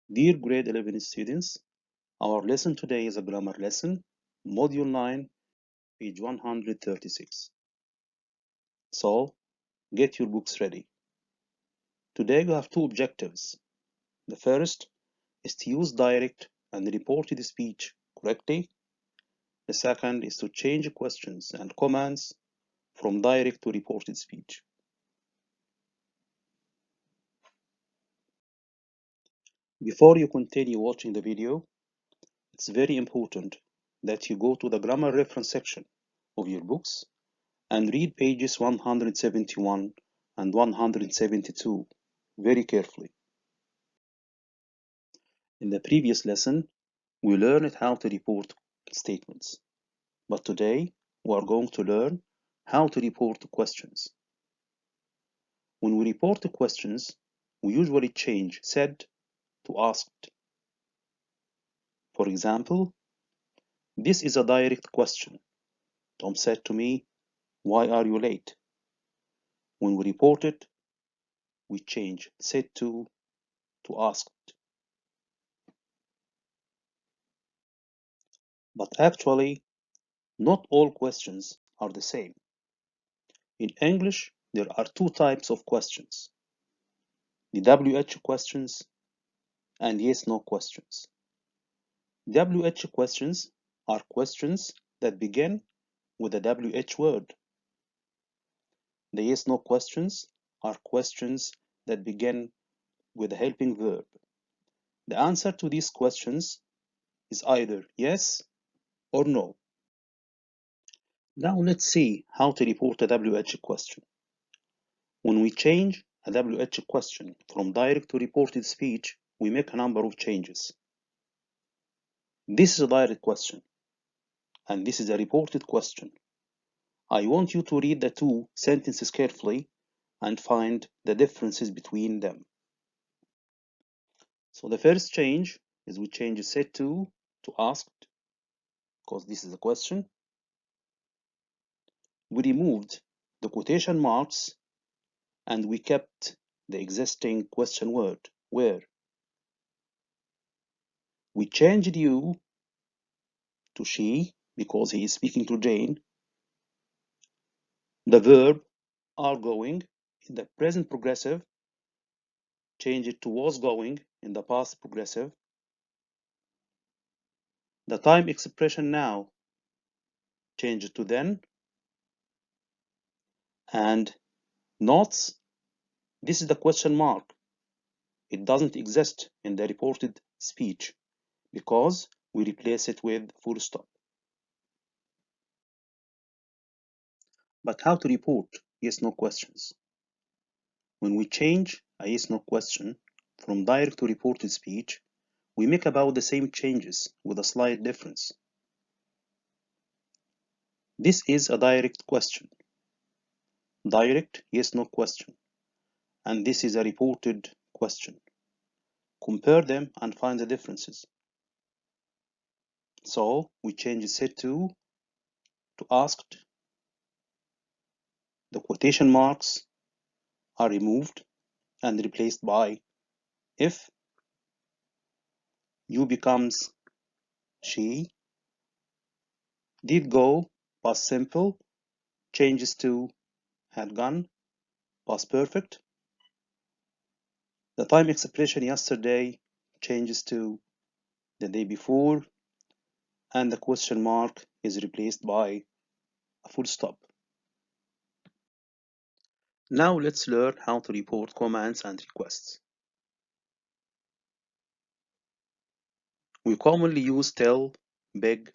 Dear grade 11 students, our lesson today is a grammar lesson, module 9, page 136. So, get your books ready. Today we have two objectives. The first is to use direct and reported speech correctly. The second is to change questions and commands from direct to reported speech. Before you continue watching the video, it's very important that you go to the grammar reference section of your books and read pages 171 and 172 very carefully. In the previous lesson, we learned how to report statements, but today we are going to learn how to report questions. When we report questions, we usually change said to asked. For example, this is a direct question. Tom said to me, "Why are you late?" When we report it, we change said to asked. But actually, not all questions are the same. In English, there are two types of questions: the WH questions and yes-no questions. WH questions are questions that begin with a WH word. The yes-no questions are questions that begin with a helping verb. The answer to these questions is either yes or no. Now let's see how to report a WH question. When we change a WH question from direct to reported speech, we make a number of changes. This is a direct question, and this is a reported question. I want you to read the two sentences carefully and find the differences between them. So the first change is we change said to asked, because this is a question. We removed the quotation marks and we kept the existing question word, where. We changed you to she because he is speaking to Jane. The verb are going in the present progressive, change it to was going in the past progressive. The time expression now, change it to then. And nots, this is the question mark. It doesn't exist in the reported speech because we replace it with full stop. But how to report yes-no questions? When we change a yes-no question from direct to reported speech, we make about the same changes with a slight difference. This is a direct question. Direct yes-no question. And this is a reported question. Compare them and find the differences. So we change said to asked. The quotation marks are removed and replaced by if. You becomes she. Did go, past simple, changes to had gone, past perfect. The time expression yesterday changes to the day before, and the question mark is replaced by a full stop. Now let's learn how to report commands and requests. We commonly use tell, beg,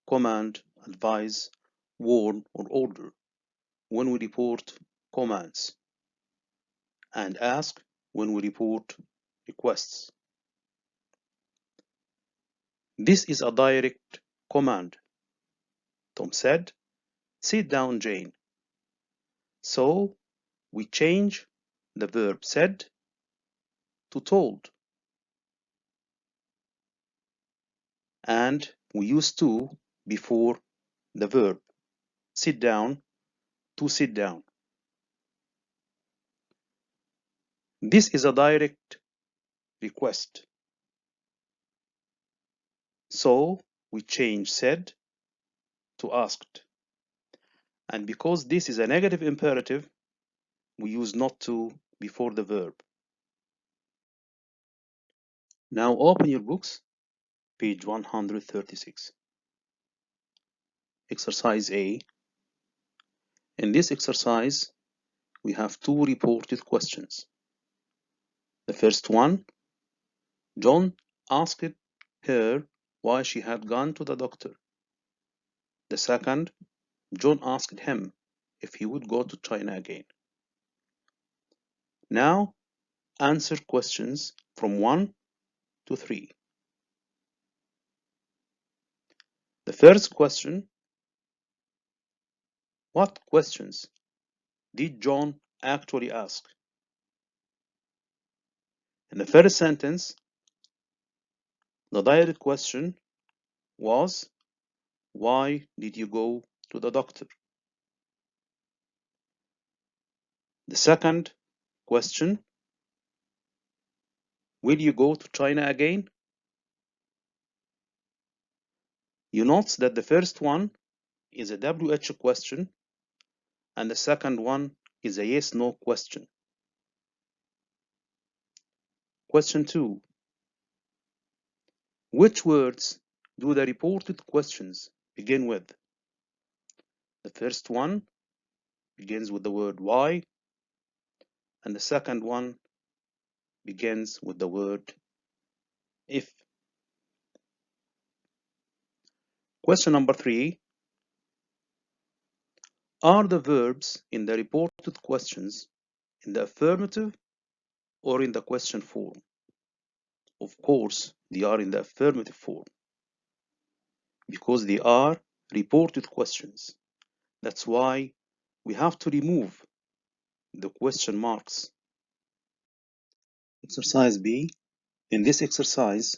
command, advise, warn, or order when we report commands, and ask when we report requests. This is a direct command. Tom said, "Sit down, Jane." So we change the verb said to told. And we use to before the verb. Sit down, to sit down. This is a direct request. So we change said to asked. And because this is a negative imperative, we use not to before the verb. Now open your books, page 136. Exercise A. In this exercise, we have two reported questions. The first one, John asked her why she had gone to the doctor. The second, John asked him if he would go to China again. Now answer questions from 1 to 3. The first question, what questions did John actually ask? In the first sentence, the direct question was, why did you go to the doctor? The second question, will you go to China again? You note that the first one is a WH question and the second one is a yes-no question. Question 2. Which words do the reported questions begin with? The first one begins with the word why, and the second one begins with the word if. Question number 3. Are the verbs in the reported questions in the affirmative or in the question form? Of course, they are in the affirmative form because they are reported questions. That's why we have to remove the question marks. Exercise B. In this exercise,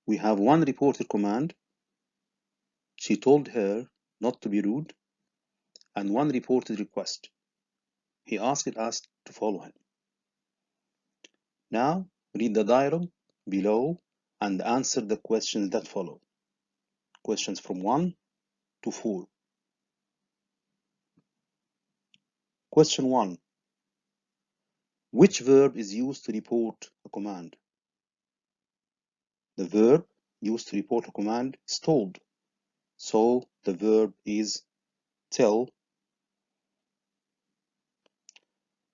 we have one reported command. She told her not to be rude, and one reported request. He asked us to follow him. Now read the dialogue below and answer the questions that follow. Questions from 1 to 4. Question 1. Which verb is used to report a command? The verb used to report a command is told. So the verb is tell.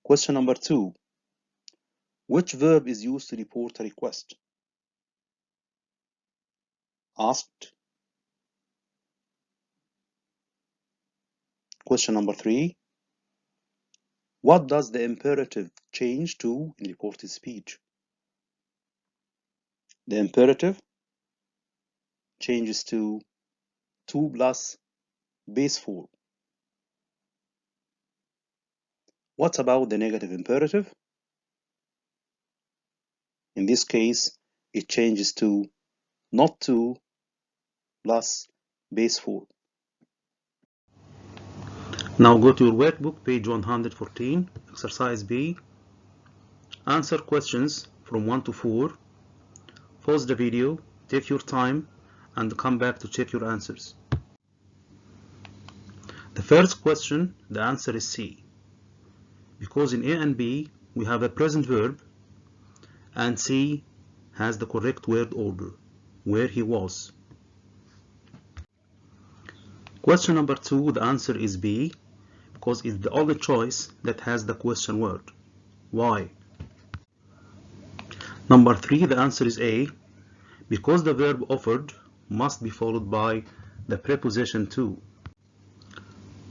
Question number 2. Which verb is used to report a request? Asked. Question number 3. What does the imperative change to in reported speech? The imperative changes to 2 plus base 4. What about the negative imperative? In this case, it changes to not 2 plus base 4. Now go to your workbook, page 114, exercise B. Answer questions from 1 to 4. Pause the video, take your time, and come back to check your answers. The first question, the answer is C. Because in A and B, we have a present verb, and C has the correct word order, where he was. Question number 2, the answer is B, because it's the only choice that has the question word. Why? Number 3, the answer is A, because the verb offered must be followed by the preposition to.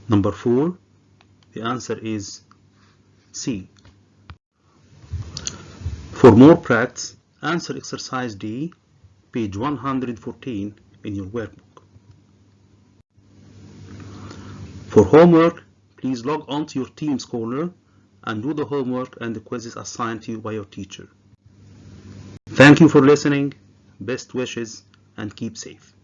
Number 4, the answer is C. For more practice, answer exercise D, page 114 in your workbook. For homework, please log on to your Teams Corner and do the homework and the quizzes assigned to you by your teacher. Thank you for listening, best wishes, and keep safe.